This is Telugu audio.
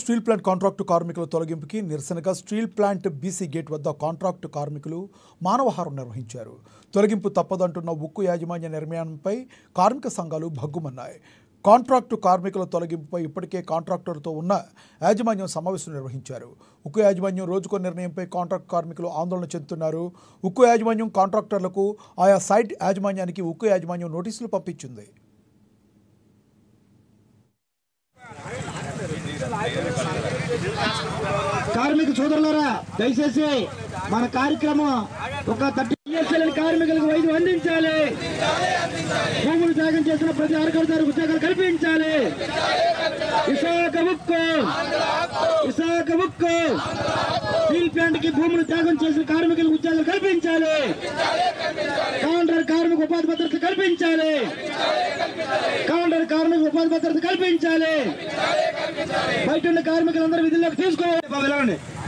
స్టీల్ ప్లాంట్ కాంట్రాక్టు కార్మికుల తొలగింపుకి నిరసనగా స్టీల్ ప్లాంట్ బీసీ గేట్ వద్ద కాంట్రాక్టు కార్మికులు మానవహారం నిర్వహించారు. తొలగింపు తప్పదంటున్న ఉక్కు యాజమాన్య నిర్ణయంపై కార్మిక సంఘాలు భగ్గుమన్నాయి. కాంట్రాక్టు కార్మికుల తొలగింపుపై ఇప్పటికే కాంట్రాక్టర్తో ఉన్న యాజమాన్యం సమావేశం నిర్వహించారు. ఉక్కు యాజమాన్యం రోజుకో నిర్ణయంపై కాంట్రాక్టు కార్మికులు ఆందోళన చెందుతున్నారు. ఉక్కు యాజమాన్యం కాంట్రాక్టర్లకు ఆయా సైట్ యాజమాన్యానికి ఉక్కు యాజమాన్యం నోటీసులు పంపించింది. కార్మిక సోదరులారా, దయచేసి మన కార్యక్రమం ఒక 30 కార్మికులకు వైద్యం అందించాలి. భూములు త్యాగం చేసిన ప్రతి అర్హతదారులకు ఉద్యోగాలు కల్పించాలి. విశాఖ ఉక్కు స్టీల్ ప్లాంట్ కి భూములు త్యాగం చేసిన కార్మికులకు ఉద్యోగాలు కల్పించాలి. కౌంటర్ కార్మిక ఉపాధి భద్రత కల్పించాలి. బయట ఉన్న కార్మికులందరూ విధుల్లోకి తీసుకోవాలి.